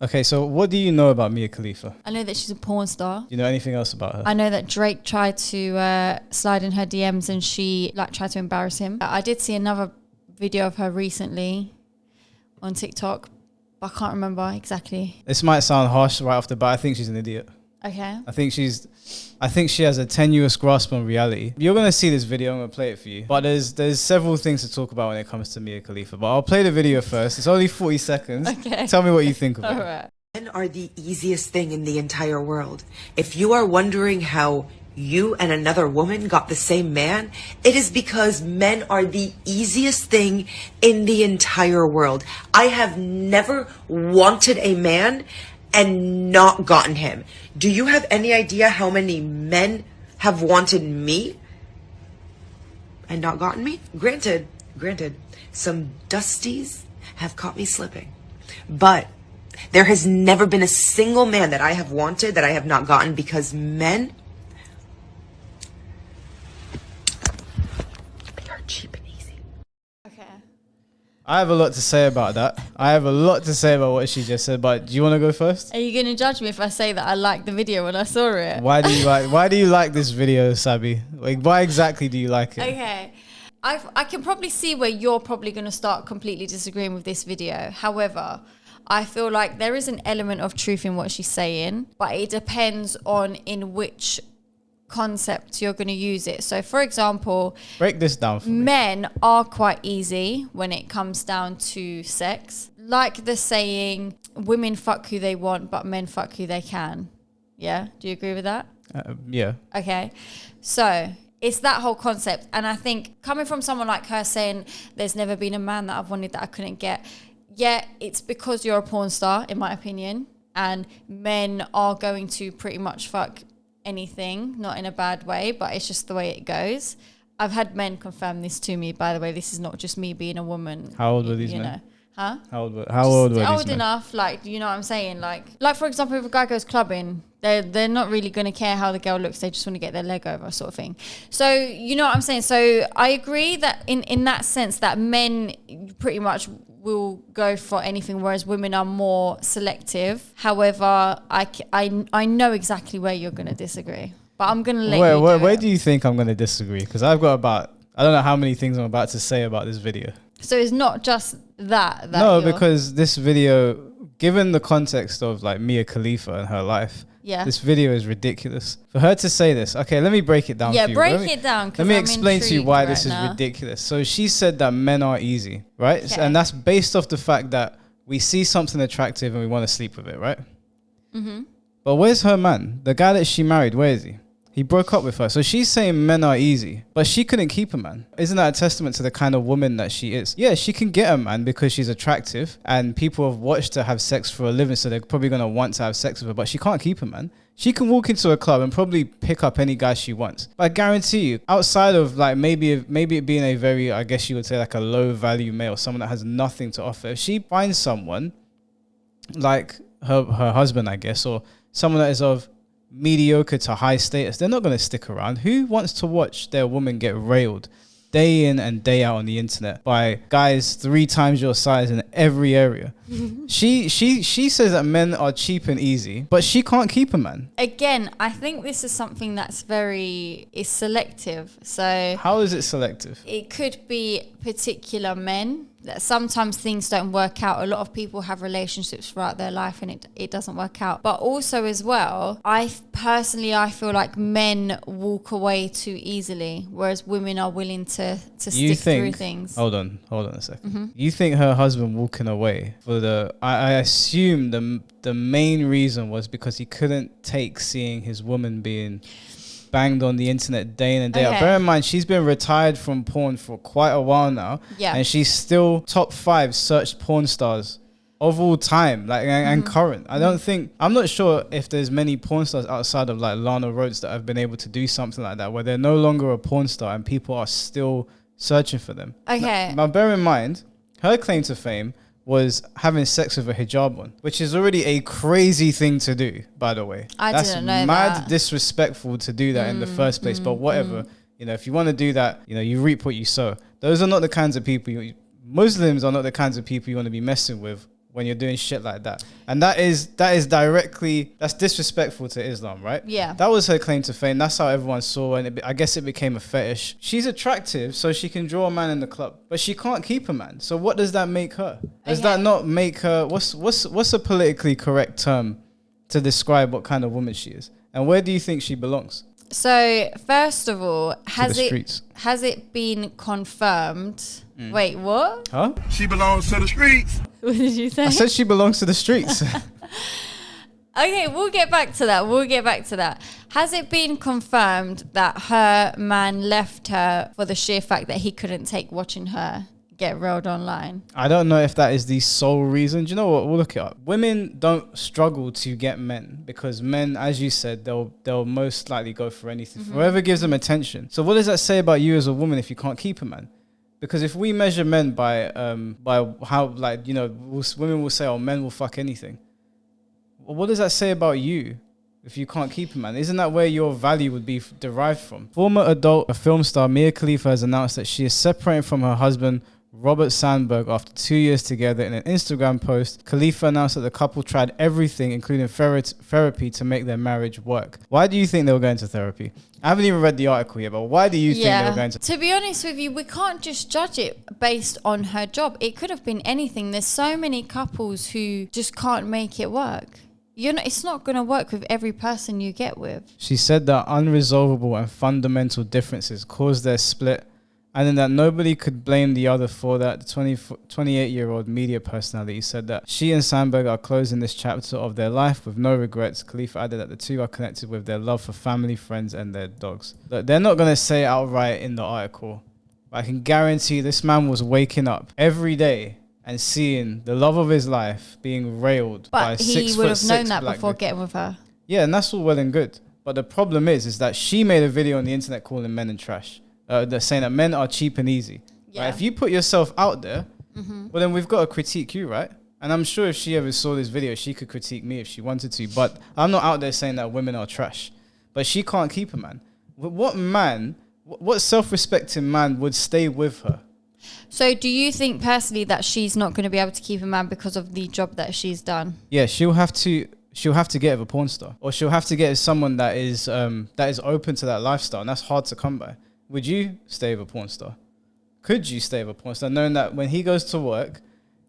Okay, so what do you know about Mia Khalifa? I know that she's a porn star. Do you know anything else about her? I know that Drake tried to slide in her DMs and she tried to embarrass him. I did see another video of her recently on TikTok, but I can't remember exactly. This might sound harsh right off the bat. I think she's an idiot. Okay. I think she has a tenuous grasp on reality. You're gonna see this video. I'm gonna play it for you. But there's several things to talk about when it comes to Mia Khalifa. But I'll play the video first. It's only 40 seconds. Okay. Tell me what you think of it. All right. Men are the easiest thing in the entire world. If you are wondering how you and another woman got the same man, it is because men are the easiest thing in the entire world. I have never wanted a man and not gotten him. Do you have any idea how many men have wanted me and not gotten me? Granted, some dusties have caught me slipping. But there has never been a single man that I have wanted that I have not gotten, because men, they are cheap and easy. Okay. I have a lot to say about that. I have a lot to say about what she just said. But do you want to go first? Are you going to judge me if I say that I liked the video when I saw it? Why do you like this video, Saby? Like, why exactly do you like it? Okay. I can probably see where you're probably going to start completely disagreeing with this video. However, I feel like there is an element of truth in what she's saying, but it depends on in which concept you're going to use it. So, for example, break this down for me. Men are quite easy when it comes down to sex. Like the saying, women fuck who they want, but men fuck who they can. Yeah? Do you agree with that? Yeah. Okay. So it's that whole concept. And I think coming from someone like her saying there's never been a man that I've wanted that I couldn't get. Yeah, it's because you're a porn star, in my opinion. And men are going to pretty much fuck anything, not in a bad way, but it's just the way it goes. I've had men confirm this to me, by the way. This is not just me being a woman. How old were these men? Know. Huh? How old were these men? Old enough, like, you know what I'm saying? Like for example, if a guy goes clubbing, they're not really going to care how the girl looks. They just want to get their leg over, sort of thing. So, you know what I'm saying? So I agree that in that sense that men pretty much will go for anything, whereas women are more selective. However, I know exactly where you're going to disagree, but I'm going to let you where do you think I'm going to disagree? Because I've got I don't know how many things I'm about to say about this video. So it's not just that no, because this video, given the context of like Mia Khalifa and her life, this video is ridiculous. For her to say this, okay, let me break it down for you. Break it down. Let me explain to you why this is ridiculous. So she said that men are easy, right? Okay. And that's based off the fact that we see something attractive and we want to sleep with it, right? Mm-hmm. But where's her man? The guy that she married, where is he? He broke up with her. So she's saying men are easy, but she couldn't keep a man. Isn't that a testament to the kind of woman that she is? Yeah, she can get a man because she's attractive and people have watched her have sex for a living, so they're probably going to want to have sex with her, but she can't keep a man. She can walk into a club and probably pick up any guy she wants. But I guarantee you, outside of like maybe it being a very, I guess you would say like a low value male, someone that has nothing to offer, if she finds someone like her husband, I guess, or someone that is of mediocre to high status, they're not going to stick around. Who wants to watch their woman get railed day in and day out on the internet by guys 3 times your size in every area? She says that men are cheap and easy, but she can't keep a man. Again, I think this is something that's is selective. So how is it selective? It could be particular men that sometimes things don't work out. A lot of people have relationships throughout their life and it doesn't work out. But also as well, I feel like men walk away too easily, whereas women are willing to stick through things. Hold on a second. Mm-hmm. You think her husband walking away for I assume the main reason was because he couldn't take seeing his woman being banged on the internet day in and day out. Bear in mind, she's been retired from porn for quite a while now, and she's still top 5 searched porn stars of all time, like and current. I'm not sure if there's many porn stars outside of like Lana Rhoades that have been able to do something like that, where they're no longer a porn star and people are still searching for them. Okay. Now bear in mind, her claim to fame was having sex with a hijab on, which is already a crazy thing to do, by the way. That's didn't know mad that. Disrespectful to do that in the first place, but whatever. You know, if you want to do that, you know, you reap what you sow. Those are not the kinds of people Muslims are not the kinds of people you want to be messing with when you're doing shit like that. And that's disrespectful to Islam, right? Yeah. That was her claim to fame. That's how everyone saw her, and I guess it became a fetish. She's attractive, so she can draw a man in the club, but she can't keep a man. So what does that make her? Does that not make her, what's a politically correct term to describe what kind of woman she is? And where do you think she belongs? So first of all, has it been confirmed? Wait, what? Huh? She belongs to the streets. What did you say? I said she belongs to the streets. Okay, we'll get back to that. Has it been confirmed that her man left her for the sheer fact that he couldn't take watching her get railed online? I don't know if that is the sole reason. Do you know what? We'll look it up. Women don't struggle to get men because men, as you said, they'll most likely go for anything. Whoever gives them attention. So what does that say about you as a woman if you can't keep a man? Because if we measure men by how, like, you know, women will say, oh, men will fuck anything. Well, what does that say about you if you can't keep a man? Isn't that where your value would be derived from? Former adult film star Mia Khalifa has announced that she is separating from her husband, Robert Sandberg, after 2 years together. In an Instagram post, Khalifa announced that the couple tried everything, including therapy, to make their marriage work. Why do you think they were going to therapy? I haven't even read the article yet, but why do you think they were going to... To be honest with you, we can't just judge it based on her job. It could have been anything. There's so many couples who just can't make it work. It's not going to work with every person you get with. She said that unresolvable and fundamental differences caused their split, and then that nobody could blame the other for that. The 28-year-old media personality said that she and Sandberg are closing this chapter of their life with no regrets. Khalifa added that the two are connected with their love for family, friends, and their dogs. Look, they're not going to say it outright in the article, but I can guarantee this man was waking up every day and seeing the love of his life being railed by 6'6" But he would have known that before dude. getting with her. Yeah, and that's all well and good. But the problem is that she made a video on the internet calling men and trash. They're saying that men are cheap and easy. Yeah. Right? If you put yourself out there, well, then we've got to critique you, right? And I'm sure if she ever saw this video, she could critique me if she wanted to. But I'm not out there saying that women are trash. But she can't keep a man. What man, what self-respecting man would stay with her? So do you think personally that she's not going to be able to keep a man because of the job that she's done? Yeah, she'll have to get with a porn star, or she'll have to get with someone that is open to that lifestyle, and that's hard to come by. Would you stay with a porn star? Could you stay with a porn star knowing that when he goes to work,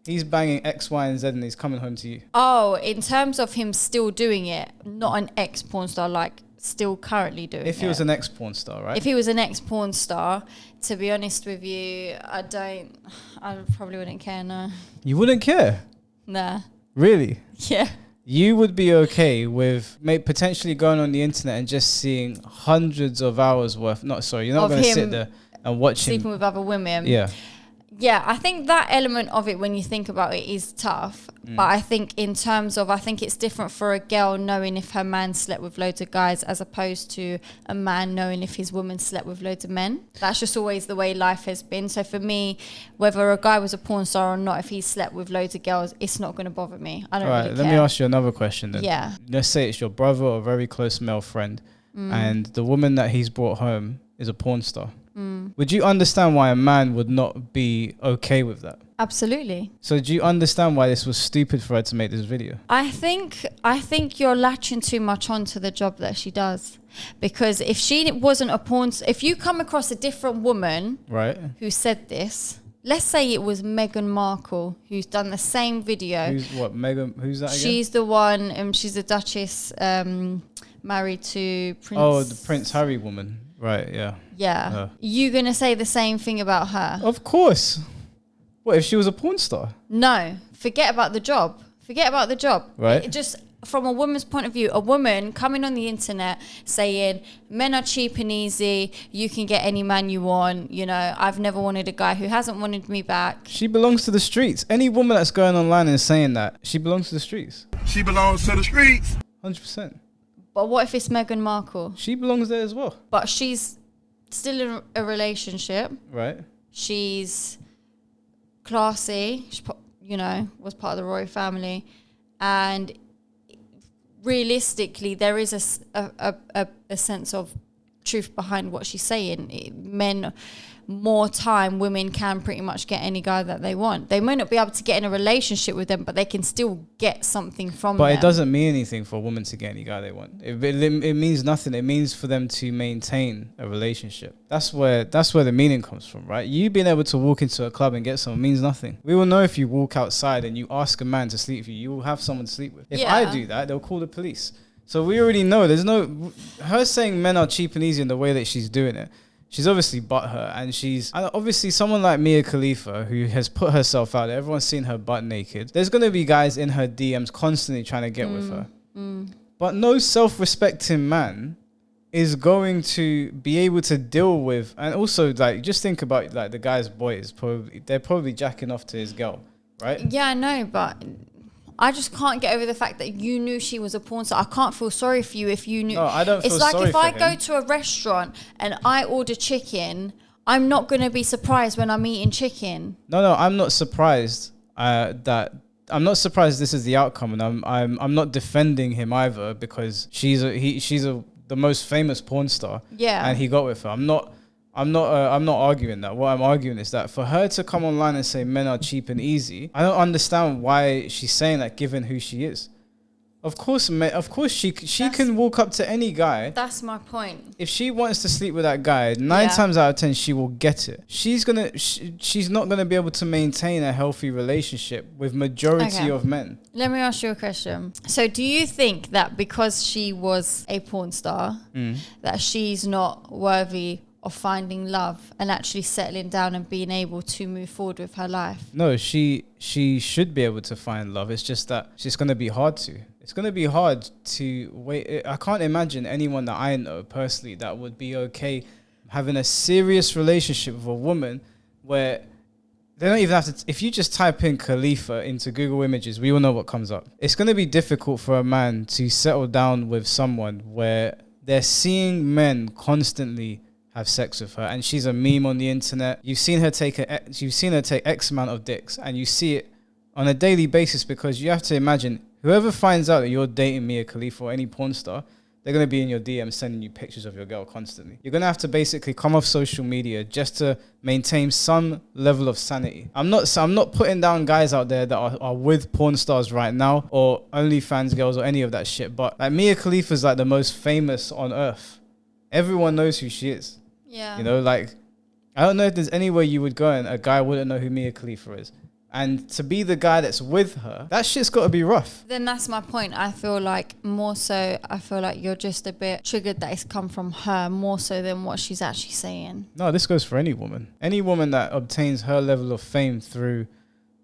he's banging X, Y, and Z and he's coming home to you? Oh, in terms of him still doing it, not an ex-porn star, like still currently doing it. If he was an ex-porn star, right? If he was an ex-porn star, to be honest with you, I probably wouldn't care, no. You wouldn't care? Nah. Really? Yeah. You would be okay with potentially going on the internet and just seeing hundreds of hours worth. You're not going to sit there and watch him sleeping with other women. Yeah. Yeah, I think that element of it, when you think about it, is tough. But I think in terms of, I think it's different for a girl knowing if her man slept with loads of guys as opposed to a man knowing if his woman slept with loads of men. That's just always the way life has been. So for me, whether a guy was a porn star or not, if he slept with loads of girls, it's not going to bother me. I don't really care. Let me ask you another question then. Yeah. Let's say it's your brother or a very close male friend, and the woman that he's brought home is a porn star. Would you understand why a man would not be okay with that? Absolutely. So do you understand why this was stupid for her to make this video? I think you're latching too much onto the job that she does. Because if she wasn't a porn star, if you come across a different woman who said this, let's say it was Meghan Markle who's done the same video. Who's that again? She's the one, she's a Duchess married to Prince. Oh, the Prince Harry woman. Right, yeah. Yeah. You going to say the same thing about her? Of course. What, if she was a porn star? No. Forget about the job. Right. It just, from a woman's point of view, a woman coming on the internet saying, men are cheap and easy, you can get any man you want, I've never wanted a guy who hasn't wanted me back. She belongs to the streets. Any woman that's going online and saying that, she belongs to the streets. She belongs to the streets. 100%. But what if it's Meghan Markle? She belongs there as well. But she's still in a relationship. Right. She's classy. She, was part of the royal family. And realistically, there is a sense of truth behind what she's saying. Men more time, women can pretty much get any guy that they want. They may not be able to get in a relationship with them, but they can still get something from them. But it doesn't mean anything for a woman to get any guy they want. It means nothing. It means for them to maintain a relationship. That's where the meaning comes from, right? You being able to walk into a club and get someone means nothing. We will know if you walk outside and you ask a man to sleep with you, you will have someone to sleep with. If I do that, they'll call the police. So we already know her saying men are cheap and easy in the way that she's doing it. She's obviously butthurt, and obviously someone like Mia Khalifa who has put herself out there. Everyone's seen her butt naked. There's going to be guys in her DMs constantly trying to get with her. But no self-respecting man is going to be able to deal with, and also like just think about like the guy's boys. They're probably jacking off to his girl, right? Yeah, I know, but I just can't get over the fact that you knew she was a porn star. I can't feel sorry for you if you knew. No, I don't feel sorry for him. It's like if I go to a restaurant and I order chicken, I'm not going to be surprised when I'm eating chicken. No, I'm not surprised I'm not surprised this is the outcome, and I'm not defending him either because she's the most famous porn star. Yeah. And he got with her. I'm not arguing that. What I'm arguing is that for her to come online and say men are cheap and easy, I don't understand why she's saying that given who she is. Of course she can walk up to any guy. That's my point. If she wants to sleep with that guy, 9 times out of 10 she will get it. She's not gonna be able to maintain a healthy relationship with majority of men. Let me ask you a question. So do you think that because she was a porn star, that she's not worthy of finding love and actually settling down and being able to move forward with her life? No, she should be able to find love. It's just that it's going to be hard to. It's going to be hard to wait. I can't imagine anyone that I know personally that would be okay having a serious relationship with a woman where they don't even have to. If you just type in Khalifa into Google Images, we all know what comes up. It's going to be difficult for a man to settle down with someone where they're seeing men constantly have sex with her, and she's a meme on the internet. You've seen her take X amount of dicks, and you see it on a daily basis because you have to imagine whoever finds out that you're dating Mia Khalifa or any porn star, they're going to be in your DM sending you pictures of your girl constantly. You're going to have to basically come off social media just to maintain some level of sanity. I'm not putting down guys out there that are with porn stars right now or OnlyFans girls or any of that shit, but like Mia Khalifa is like the most famous on earth. Everyone knows who she is. Yeah. You know, like, I don't know if there's anywhere you would go and a guy wouldn't know who Mia Khalifa is. And to be the guy that's with her, that shit's got to be rough. Then that's my point. I feel like you're just a bit triggered that it's come from her more so than what she's actually saying. No, this goes for any woman. Any woman that obtains her level of fame through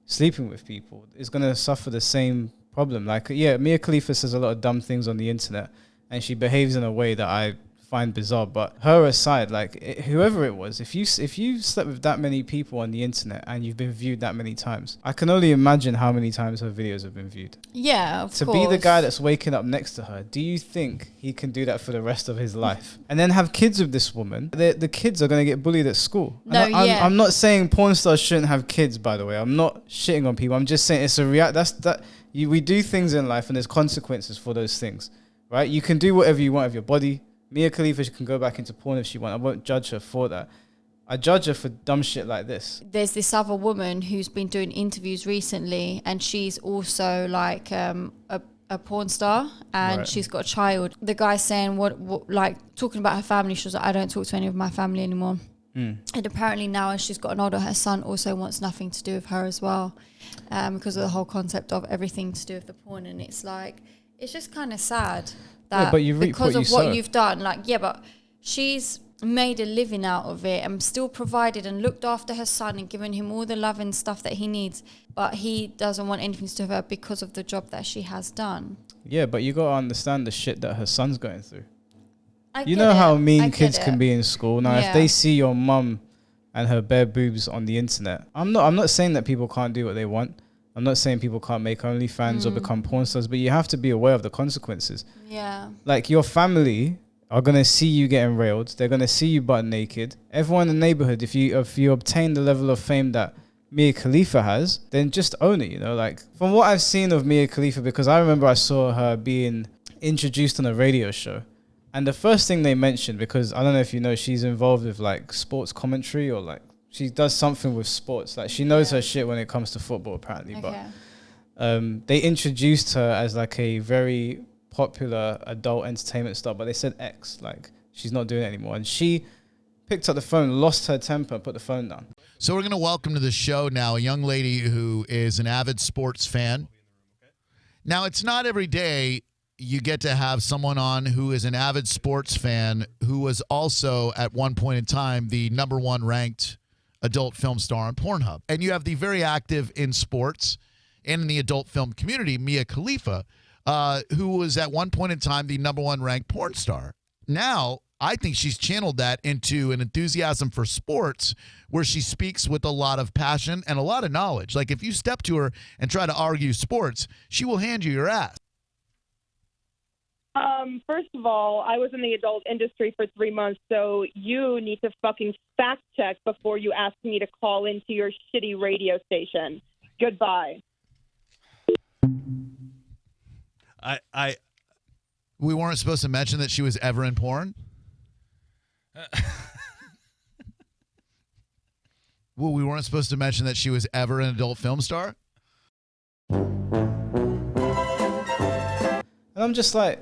sleeping with people is going to suffer the same problem. Like, yeah, Mia Khalifa says a lot of dumb things on the internet and she behaves in a way that I find bizarre, but her aside, like whoever it was, if you slept with that many people on the internet and you've been viewed that many times, I can only imagine how many times her videos have been viewed. Yeah, of course. To be the guy that's waking up next to her, do you think he can do that for the rest of his life and then have kids with this woman? The kids are going to get bullied at school. No, I'm not saying porn stars shouldn't have kids, by the way. I'm not shitting on people. I'm just saying it's a we do things in life and there's consequences for those things, right? You can do whatever you want with your body. Mia Khalifa can go back into porn if she wants. I won't judge her for that. I judge her for dumb shit like this. There's this other woman who's been doing interviews recently, and she's also like a porn star, and she's got a child. The guy's saying what like talking about her family. She was like, I don't talk to any of my family anymore. And apparently now, as she's gotten older, her son also wants nothing to do with her as well, because of the whole concept of everything to do with the porn. And it's like, it's just kind of sad. That but you reap because what of you what sow. you've done, like, yeah, but she's made a living out of it and still provided and looked after her son and given him all the love and stuff that he needs, but he doesn't want anything to do with her because of the job that she has done. Yeah, but you got to understand the shit that her son's going through. You know how mean kids can be in school. Now, if they see your mum and her bare boobs on the internet, I'm not saying that people can't do what they want. I'm not saying people can't make OnlyFans or become porn stars, but you have to be aware of the consequences. Yeah. Like, your family are going to see you getting railed. They're going to see you butt naked. Everyone in the neighborhood, if you obtain the level of fame that Mia Khalifa has, then just own it, you know? Like, from what I've seen of Mia Khalifa, because I remember I saw her being introduced on a radio show, And the first thing they mentioned, because I don't know if you know, she's involved with like sports commentary or like she does something with sports. Like she knows her shit when it comes to football, apparently. Okay. But they introduced her as like a very popular adult entertainment star, but they said X, like she's not doing it anymore. And she picked up the phone, lost her temper, and put the phone down. So we're going to welcome to the show now a young lady who is an avid sports fan. Now, it's not every day you get to have someone on who is an avid sports fan who was also at one point in time the number one ranked adult film star on Pornhub. And you have the very active in sports and in the adult film community, Mia Khalifa, who was at one point in time the number one ranked porn star. Now, I think she's channeled that into an enthusiasm for sports where she speaks with a lot of passion and a lot of knowledge. Like if you step to her and try to argue sports, she will hand you your ass. First of all, I was in the adult industry for 3 months, so you need to fucking fact check before you ask me to call into your shitty radio station. Goodbye. We weren't supposed to mention that she was ever in porn? Well, we weren't supposed to mention that she was ever an adult film star? And I'm just like,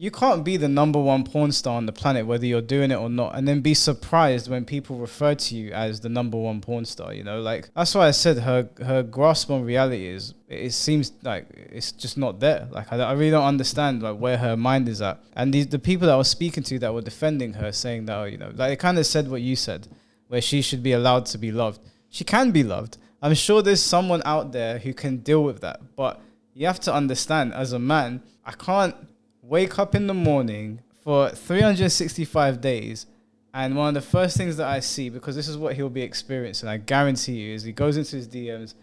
you can't be the number one porn star on the planet, whether you're doing it or not, and then be surprised when people refer to you as the number one porn star, you know? Like, that's why I said her grasp on reality is, it seems like it's just not there. Like, I really don't understand, like, where her mind is at. And the people that I was speaking to that were defending her, saying that, oh, you know, like, they kind of said what you said, where she should be allowed to be loved. She can be loved. I'm sure there's someone out there who can deal with that, but you have to understand, as a man, I can't wake up in the morning for 365 days, and one of the first things that I see, because this is what he'll be experiencing, I guarantee you, is he goes into his DMs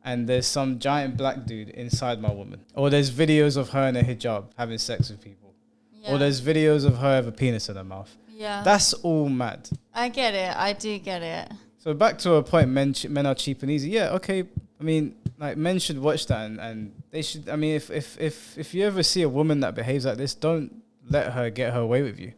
and there's some giant black dude inside my woman. Or there's videos of her in a hijab having sex with people. Yeah. Or there's videos of her with a penis in her mouth. Yeah. That's all mad. I get it. I do get it. So back to a point, men are cheap and easy. Yeah, okay. I mean, like, men should watch that and they should, I mean, if you ever see a woman that behaves like this, don't let her get her way with you.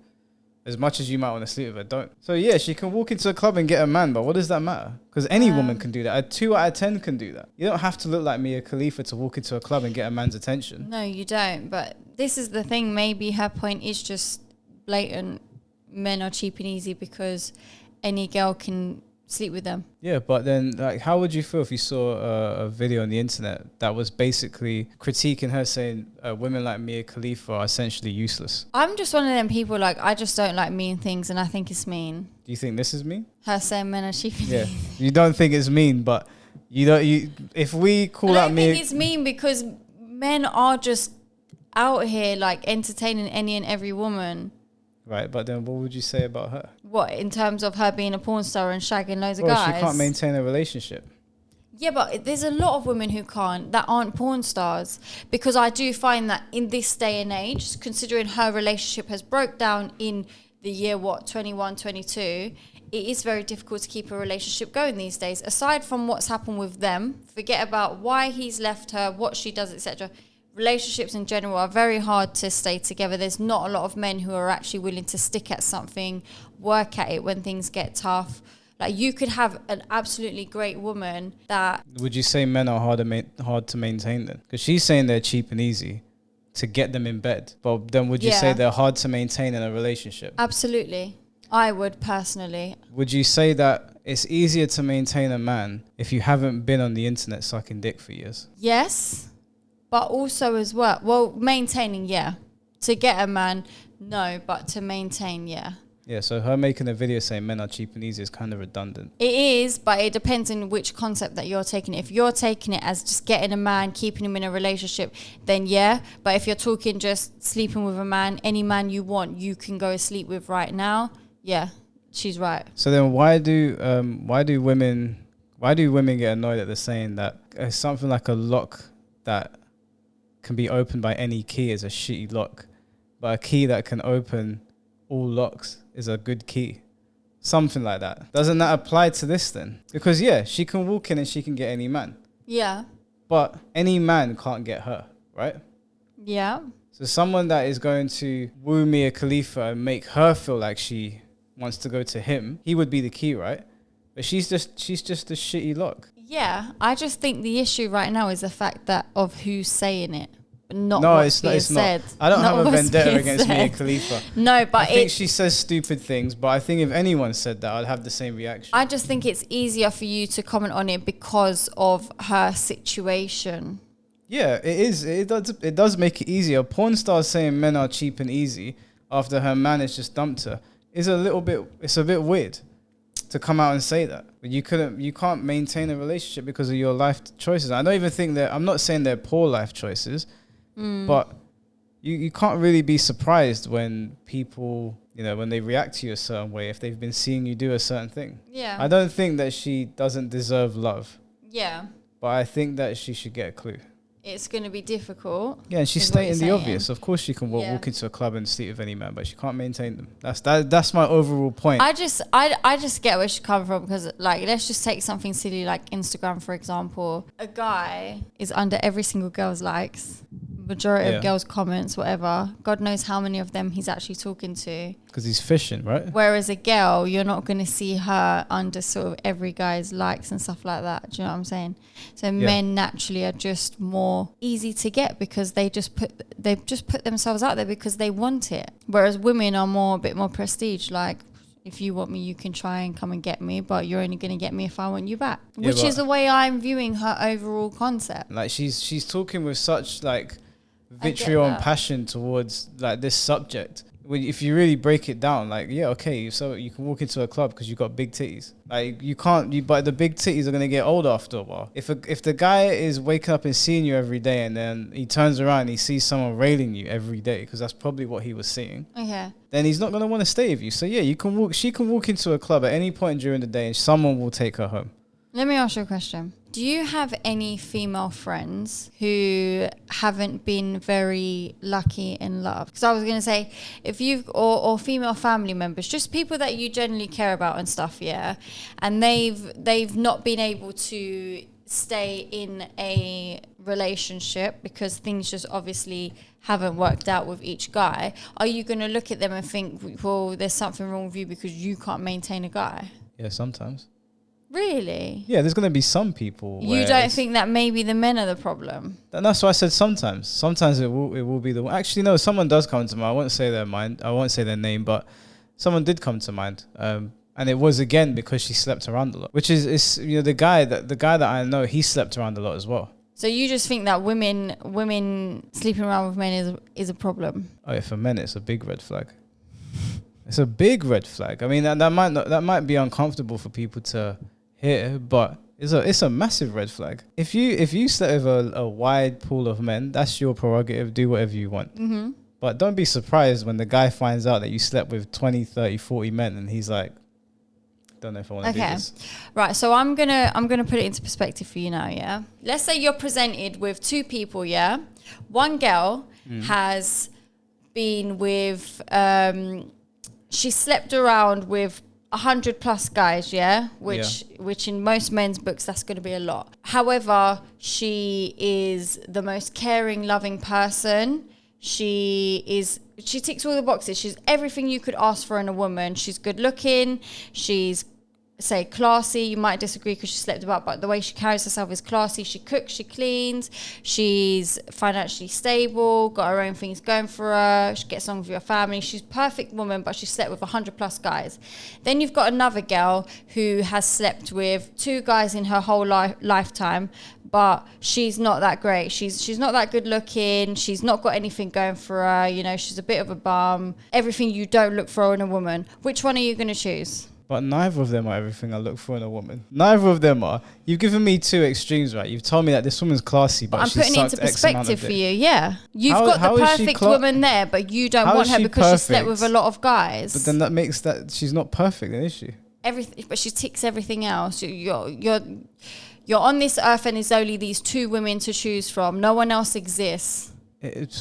As much as you might want to sleep with her, don't. So yeah, she can walk into a club and get a man, but what does that matter? Because any woman can do that. A 2 out of 10 can do that. You don't have to look like Mia Khalifa to walk into a club and get a man's attention. No, you don't. But this is the thing. Maybe her point is just blatant. Men are cheap and easy because any girl can sleep with them. Yeah, but then, like, how would you feel if you saw a video on the internet that was basically critiquing her, saying women like Mia Khalifa are essentially useless? I'm just one of them people, like, I just don't like mean things, and I think it's mean. Do you think this is mean? Her saying men are cheap and easy. Yeah, you don't think it's mean, but you don't. If we call out Mia, I think it's mean because men are just out here like entertaining any and every woman. Right, but then what would you say about her? What, in terms of her being a porn star and shagging loads of guys? She can't maintain a relationship. Yeah, but there's a lot of women who can't, that aren't porn stars. Because I do find that in this day and age, considering her relationship has broke down in the year, 21, 22, it is very difficult to keep a relationship going these days. Aside from what's happened with them, forget about why he's left her, what she does, etc. Relationships in general are very hard to stay together. There's not a lot of men who are actually willing to stick at something, work at it when things get tough. Like, you could have an absolutely great woman that... Would you say men are hard to maintain then? Because she's saying they're cheap and easy to get them in bed. But then would you say they're hard to maintain in a relationship? Absolutely. I would, personally. Would you say that it's easier to maintain a man if you haven't been on the internet sucking dick for years? Yes. But also as well, maintaining, yeah. To get a man, no, but to maintain, yeah. Yeah, so her making a video saying men are cheap and easy is kind of redundant. It is, but it depends on which concept that you're taking. If you're taking it as just getting a man, keeping him in a relationship, then yeah. But if you're talking just sleeping with a man, any man you want, you can go sleep with right now, yeah, she's right. So then why do women get annoyed that they're saying that something like a lock that can be opened by any key is a shitty lock, but a key that can open all locks is a good key? Something like that. Doesn't that apply to this then? Because yeah, she can walk in and she can get any man. Yeah. But any man can't get her, right? Yeah. So someone that is going to woo Mia Khalifa and make her feel like she wants to go to him, he would be the key, right? But she's just a shitty lock. Yeah, I just think the issue right now is the fact that of who's saying it, but not No, what's it's not. being It's said. not. I don't Not have a what's vendetta being against Mia said. Khalifa. No, but I think she says stupid things, but I think if anyone said that, I'd have the same reaction. I just think it's easier for you to comment on it because of her situation. Yeah, it is. It does make it easier. Porn stars saying men are cheap and easy after her man has just dumped her is it's a bit weird to come out and say that. But you can't maintain a relationship because of your life choices. I don't even think I'm not saying they're poor life choices, but you can't really be surprised when people, when they react to you a certain way, if they've been seeing you do a certain thing. Yeah. I don't think that she doesn't deserve love. Yeah. But I think that she should get a clue. It's going to be difficult. Yeah, and she's stating the obvious. Of course, she can walk into a club and sleep with any man, but she can't maintain them. That's my overall point. I just get where she's coming from because, like, let's just take something silly like Instagram, for example. A guy is under every single girl's likes, majority of girls' comments, whatever. God knows how many of them he's actually talking to. Because he's fishing, right? Whereas a girl, you're not going to see her under sort of every guy's likes and stuff like that. Do you know what I'm saying? So men naturally are just more easy to get because they just put themselves out there because they want it. Whereas women are a bit more prestige. Like, if you want me, you can try and come and get me, but you're only going to get me if I want you back. Which is the way I'm viewing her overall concept. Like she's talking with such like vitriol and passion towards like this subject. If you really break it down, like, so you can walk into a club because you got big titties. Like, you can't, but the big titties are going to get old after a while. If the guy is waking up and seeing you every day and then he turns around and he sees someone railing you every day, because that's probably what he was seeing, then he's not going to want to stay with you. So she can walk into a club at any point during the day and someone will take her home. Let me ask you a question. Do you have any female friends who haven't been very lucky in love? Because I was going to say, if you've, or female family members, just people that you generally care about and stuff, and they've not been able to stay in a relationship because things just obviously haven't worked out with each guy. Are you going to look at them and think, well, there's something wrong with you because you can't maintain a guy? Yeah, sometimes. Really? Yeah, there's going to be some people. You don't think that maybe the men are the problem? And that's why I said sometimes. Sometimes it will be the one. Actually, no, someone does come to mind. I won't say their name, but someone did come to mind. And it was again because she slept around a lot. Which is the guy that I know, he slept around a lot as well. So you just think that women sleeping around with men is a problem? Oh yeah, for men it's a big red flag. It's a big red flag. I mean that might be uncomfortable for people to hear, but it's a massive red flag. If you slept with a wide pool of men, that's your prerogative. Do whatever you want. Mm-hmm. But don't be surprised when the guy finds out that you slept with 20, 30, 40 men and he's like, don't know if I want to do this. Right, so I'm gonna put it into perspective for you now, yeah? Let's say you're presented with two people, yeah? One girl has been with she slept around with 100 plus guys, which in most men's books that's going to be a lot. However, she is the most caring, loving person. She ticks all the boxes. She's everything you could ask for in a woman. She's good looking. She's say classy. You might disagree because she slept about, but the way she carries herself is classy. She cooks, she cleans, she's financially stable, got her own things going for her, she gets along with your family. She's a perfect woman, but she slept with 100 plus guys. Then you've got another girl who has slept with 2 guys in her whole lifetime, but she's not that great. She's not that good looking. She's not got anything going for her. She's a bit of a bum. Everything you don't look for in a woman. Which one are you going to choose? But neither of them are everything I look for in a woman. Neither of them are. You've given me 2 extremes, right? You've told me that this woman's classy, but she's I'm putting it into perspective for you, yeah. You've got the perfect woman there, but you don't want her because she slept with a lot of guys. But then that makes that she's not perfect, then, is she? Everything, but she ticks everything else. You're on this earth and there's only these 2 women to choose from. No one else exists.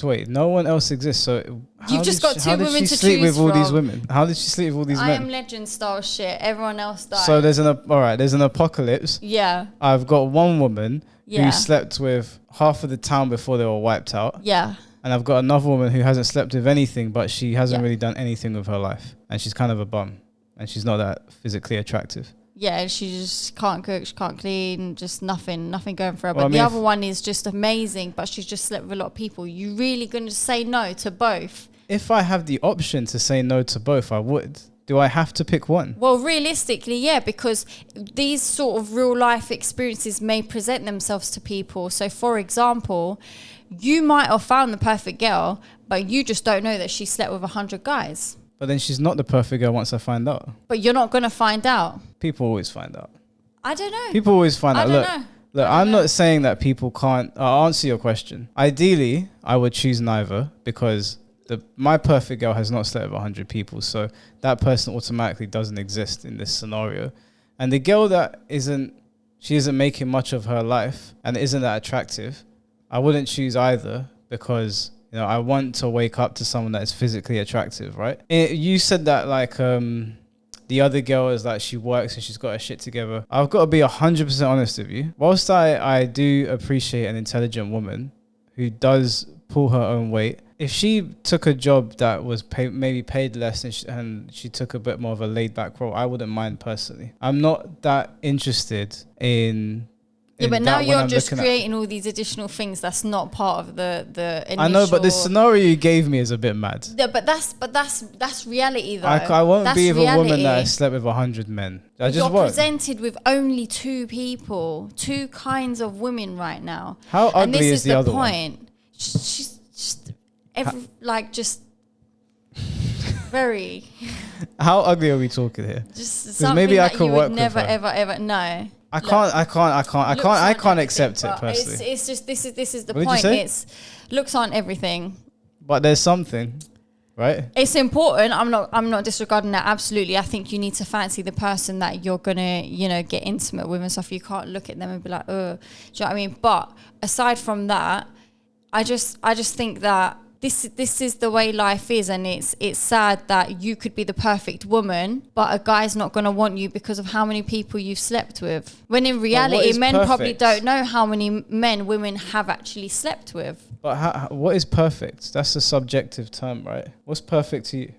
Wait, no one else exists. So you've just got 2 women to choose from. How did she sleep with all these women? How did she sleep with all these men? I Am Legend style shit. Everyone else died. So there's an apocalypse. Yeah. I've got one woman who slept with half of the town before they were wiped out. Yeah. And I've got another woman who hasn't slept with anything, but she hasn't really done anything with her life. And she's kind of a bum. And she's not that physically attractive. Yeah, she just can't cook, she can't clean, just nothing going for her. But the other one is just amazing, but she's just slept with a lot of people. You really going to say no to both? If I have the option to say no to both, I would. Do I have to pick one? Well, realistically, yeah, because these sort of real life experiences may present themselves to people. So, for example, you might have found the perfect girl, but you just don't know that she slept with 100 guys. But then she's not the perfect girl once I find out. But you're not going to find out. People always find out. I don't know. People always find out. Look, I'm know. not saying that people can't. I'll answer your question. Ideally, I would choose neither because my perfect girl has not slept with 100 people. So that person automatically doesn't exist in this scenario. And the girl that isn't making much of her life and isn't that attractive, I wouldn't choose either because... I want to wake up to someone that is physically attractive, right? You said that like the other girl is like she works and she's got her shit together. I've got to be 100% honest with you. Whilst I do appreciate an intelligent woman who does pull her own weight, if she took a job that was maybe paid less and she took a bit more of a laid back role, I wouldn't mind personally. I'm not that interested in... Yeah, but now you're just creating all these additional things that's not part of the initial... I know, but the scenario you gave me is a bit mad. Yeah, but that's reality though. I won't be with a woman that has slept with 100 men. You're presented with only two people, two kinds of women right now. How ugly is the other one? And this is the point. She's very... How ugly are we talking here? Just something maybe that I could you would never, ever know. I can't accept it personally. It's just this is the point. It's looks aren't everything. But there's something, right? It's important. I'm not disregarding that. Absolutely. I think you need to fancy the person that you're gonna, get intimate with and stuff. You can't look at them and be like, oh, do you know what I mean? But aside from that, I just think that this is the way life is, and it's sad that you could be the perfect woman, but a guy's not going to want you because of how many people you've slept with. When in reality, men probably don't know how many men women have actually slept with. But what is perfect? That's a subjective term, right? What's perfect to you?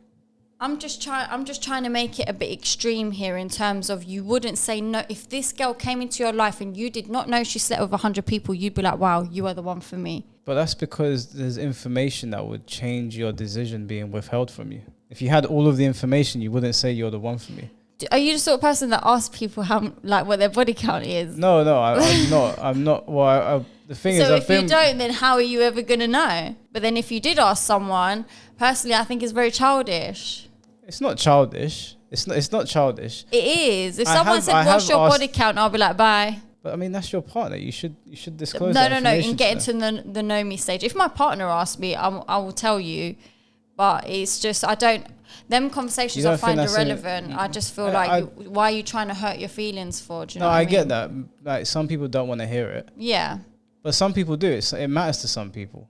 I'm just trying to make it a bit extreme here in terms of you wouldn't say no. If this girl came into your life and you did not know she slept with 100 people, you'd be like, wow, you are the one for me. But that's because there's information that would change your decision being withheld from you. If you had all of the information, you wouldn't say you're the one for me. Are you the sort of person that asks people what their body count is? No, I'm not. I'm not. Well, the thing is, if you don't, then how are you ever going to know? But then if you did ask someone, personally, I think it's very childish. It's not childish. It's not childish. It is. If someone said, what's your body count? I'll be like, bye. But I mean, that's your partner. You should disclose that. No. In getting to the know me stage. If my partner asks me, I will tell you. But it's just, them conversations I find irrelevant. I just feel why are you trying to hurt your feelings for? Do you know what I mean? get that. Like, some people don't want to hear it. Yeah. But some people do. It matters to some people.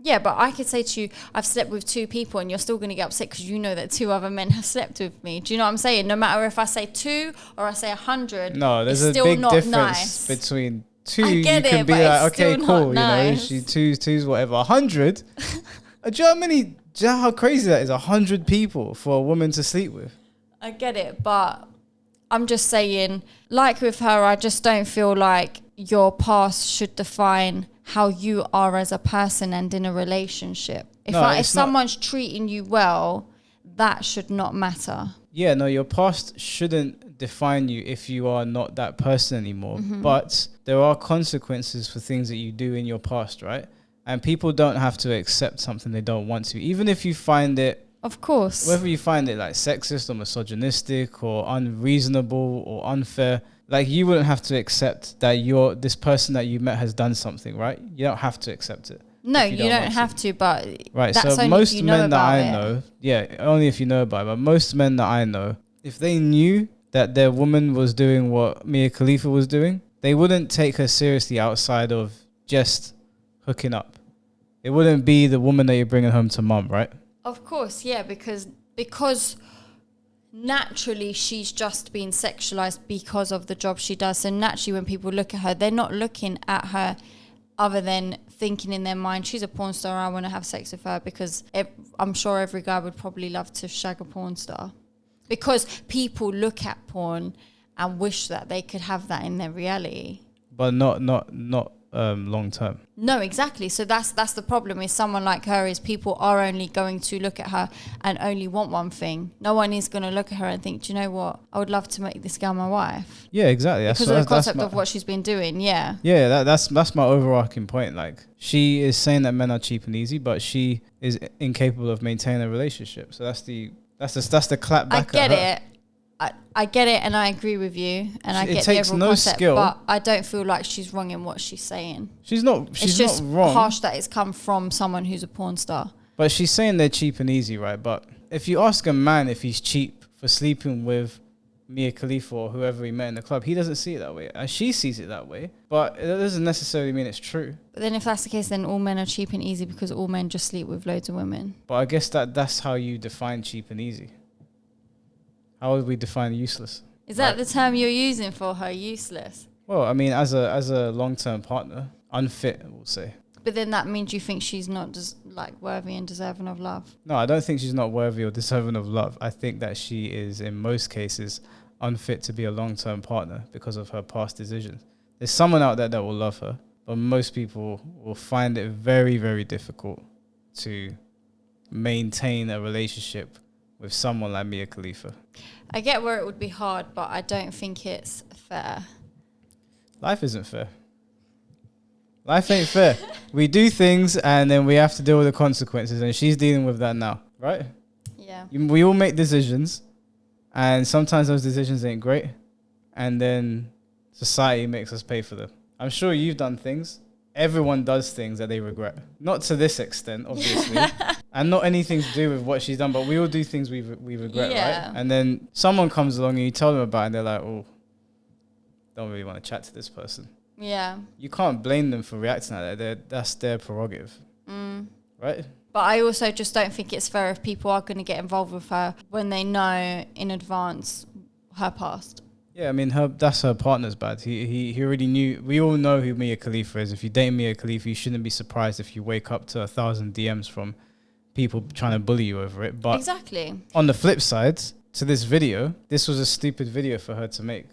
Yeah, but I could say to you, I've slept with 2 people, and you're still going to get upset because you know that 2 other men have slept with me. Do you know what I'm saying? No matter if I say 2 or I say 100, no, there's a big difference between 2. You can be like, okay, cool, nice. Two's whatever. 100. Do you know how crazy that is? 100 people for a woman to sleep with. I get it, but I'm just saying, like with her, I just don't feel like your past should define how you are as a person and in a relationship. If someone's treating you well, that should not matter. Yeah, no, your past shouldn't define you if you are not that person anymore. Mm-hmm. But there are consequences for things that you do in your past, right? And people don't have to accept something they don't want to, even if you find it, of course, whether you find it like sexist or misogynistic or unreasonable or unfair. Like, you wouldn't have to accept that this person that you met has done something, right? You don't have to accept it. No, you don't have to, but right. So most men that I know, only if you know about it. But most men that I know, if they knew that their woman was doing what Mia Khalifa was doing, they wouldn't take her seriously outside of just hooking up. It wouldn't be the woman that you're bringing home to mum, right? Of course, yeah, because naturally she's just being sexualized because of the job she does. So naturally when people look at her, they're not looking at her other than thinking in their mind, she's a porn star, I want to have sex with her, because I'm sure every guy would probably love to shag a porn star, because people look at porn and wish that they could have that in their reality. But not long term. No, exactly. So that's the problem with someone like her, is people are only going to look at her and only want one thing. No one is going to look at her and think, do you know what? I would love to make this girl my wife. Yeah, exactly. Because of the concept of what she's been doing. Yeah. Yeah, that's my overarching point. Like, she is saying that men are cheap and easy, but she is incapable of maintaining a relationship. So that's the clap back. I get it. I get it, and I agree with you, and I get the overall concept, skill, but I don't feel like she's wrong in what she's saying. She's not wrong. Harsh that it's come from someone who's a porn star. But she's saying they're cheap and easy, right? But if you ask a man if he's cheap for sleeping with Mia Khalifa or whoever he met in the club, he doesn't see it that way. And she sees it that way, but it doesn't necessarily mean it's true. But then if that's the case, then all men are cheap and easy because all men just sleep with loads of women. But I guess that's how you define cheap and easy. How would we define useless? Is that the term you're using for her, useless? Well, I mean, as a long-term partner, unfit, we'll say. But then that means you think she's not just worthy and deserving of love. No, I don't think she's not worthy or deserving of love. I think that she is, in most cases, unfit to be a long-term partner because of her past decisions. There's someone out there that will love her, but most people will find it very, very difficult to maintain a relationship with someone like Mia Khalifa. I get where it would be hard, but I don't think it's fair. Life isn't fair. Life ain't fair. We do things and then we have to deal with the consequences, and she's dealing with that now, right? Yeah. We all make decisions, and sometimes those decisions ain't great, and then society makes us pay for them. I'm sure you've done things. Everyone does things that they regret. Not to this extent, obviously. And not anything to do with what she's done, but we all do things we regret, right? And then someone comes along and you tell them about it and they're like, oh, don't really want to chat to this person. Yeah. You can't blame them for reacting like that. That's their prerogative. Right? But I also just don't think it's fair if people are going to get involved with her when they know in advance her past. Yeah, I mean, that's her partner's bad. He already knew. We all know who Mia Khalifa is. If you date Mia Khalifa, you shouldn't be surprised if you wake up to 1,000 DMs from people trying to bully you over it. But exactly. On the flip side to this video, this was a stupid video for her to make.